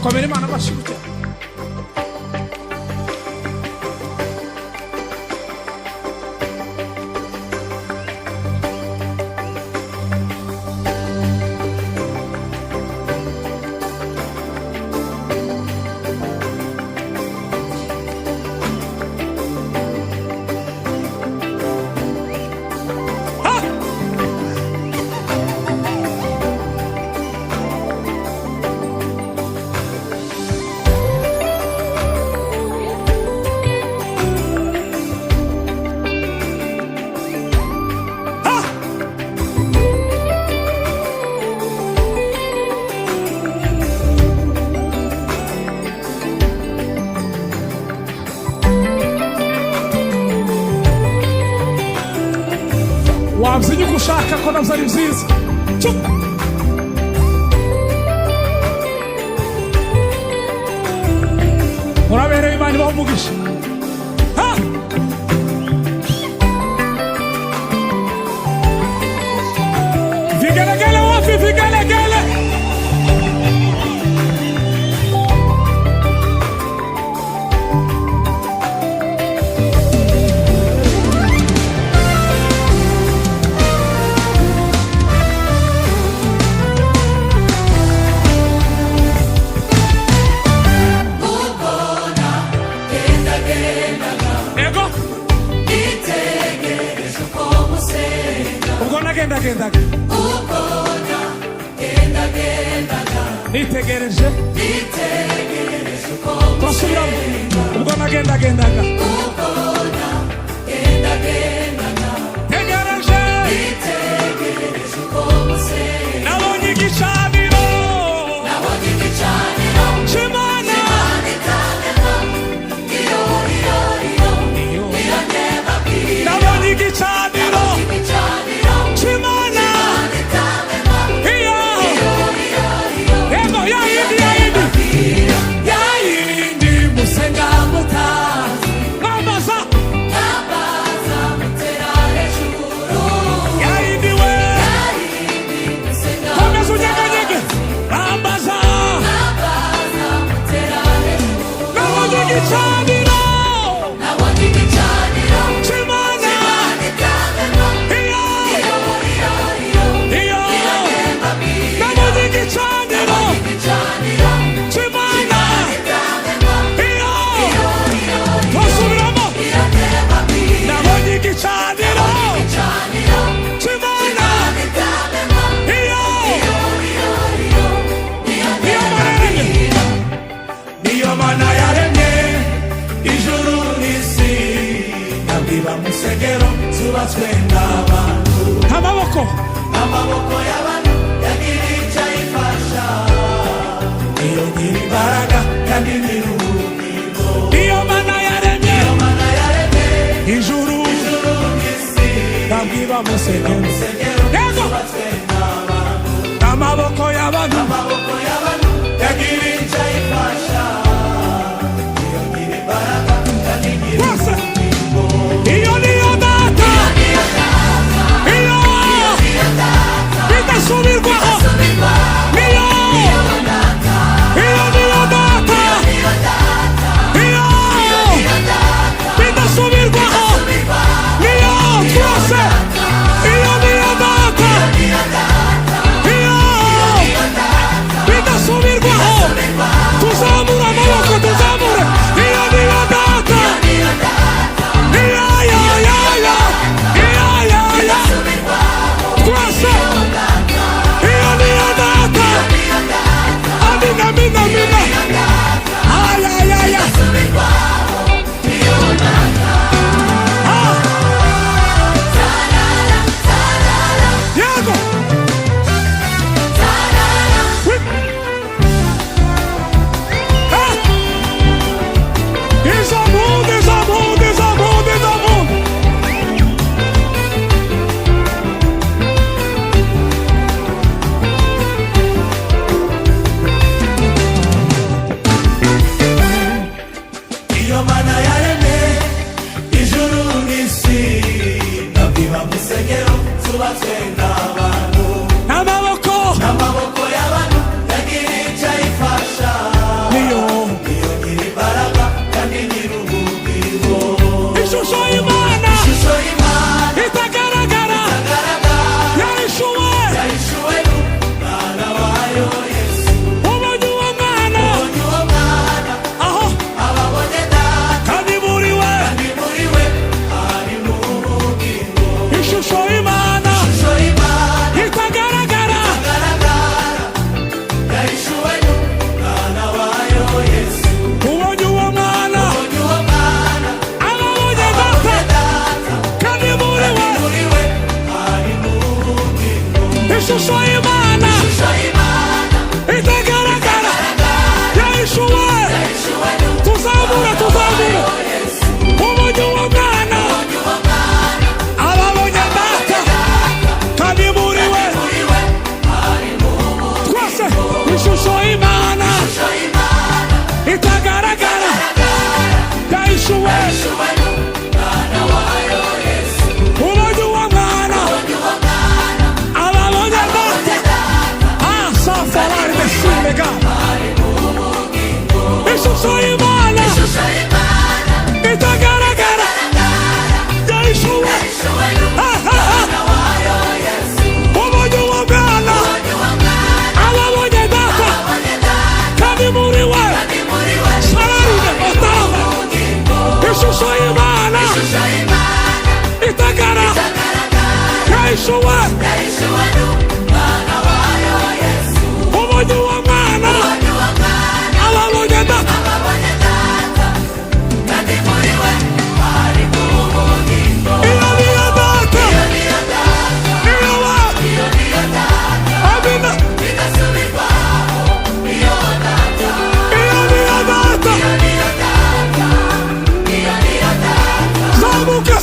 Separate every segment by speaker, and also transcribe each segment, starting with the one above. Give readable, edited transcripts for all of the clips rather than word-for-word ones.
Speaker 1: komera Imana amashyi. Wabzinyi kushaka kona mzari mzizi. Murabere Imana bamugisha. Ha! Vigelegele wapi vigelegele. Genda nitegereje twasubiramo ubwo nagenda tegereje nabonye igicaniro c'Imana nabonye igicaniro c'Imana
Speaker 2: amaboko y'abantu yagira icyo ayifasha, iyo nyir'imbaraga kandi nyir'ubugingo,
Speaker 1: iyo Mana yaremye ijuru
Speaker 2: n'isi,
Speaker 1: ntabwiba musegero
Speaker 2: zubatswe n'abantu,
Speaker 1: amaboko y'abantu
Speaker 2: yagira icyo ayifasha, iyo nyir'imbaraga kandi nyir'ubugingo,
Speaker 1: iyo niyo data subirwaho niyo data bidasubirwaho niyo twose iyo niyo data bidasubirwaho tuzamura amaboko tuzamure iyo niyo data twese amaboko
Speaker 2: y'abantu yagira icyo ayifasha,
Speaker 1: yahishuwe ubonye uwo mwana ababonye data safarari mesumega ishusho y'Imana itagaragara yahishuwe ubonye uwo mwana ababonye data kandi muri we sararine otama ishusho y'Imana itagara yahishuwe ubonye uwo mwana ababonye data iyo niyo data iyo wa amina iyo niyo data zamuka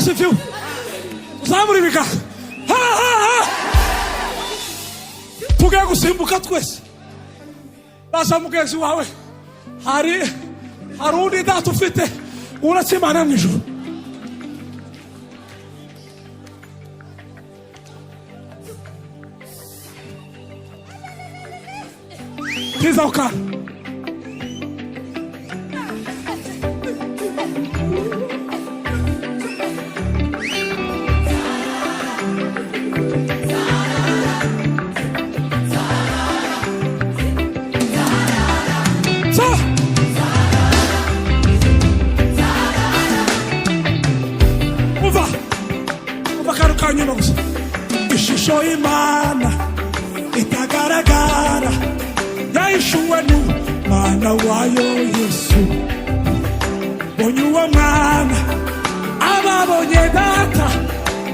Speaker 1: Sifiwe. Zamuri bika. Tugiye gusimbuka twese. Baza mugenzi wawe. Hari undi data ufite uretse Imana mu ijuru. Tiza ukana. Kanyuma gusa ishusho y'Imana itagaragara yahishuwe n'Umwana wayo Yesu bonye uwo mwana ababonye data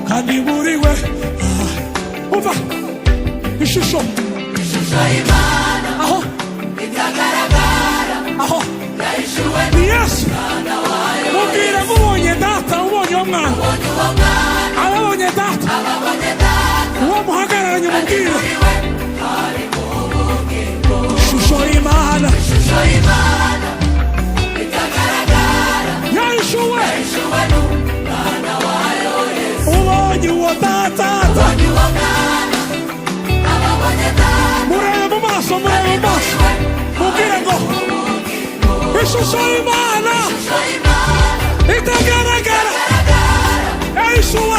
Speaker 1: kandi muri we umva ishusho y'Imana aho itagaragara aho yahishuwe Yesu mubwire mubonye data ubonye uwo mwana ababonye data uwo muhagararanye mubwire ishusho y'Imana yahishuwe ubonye uwo data murebe mu maso mubwire ngo ishusho y'Imana itagaragara yahishuwe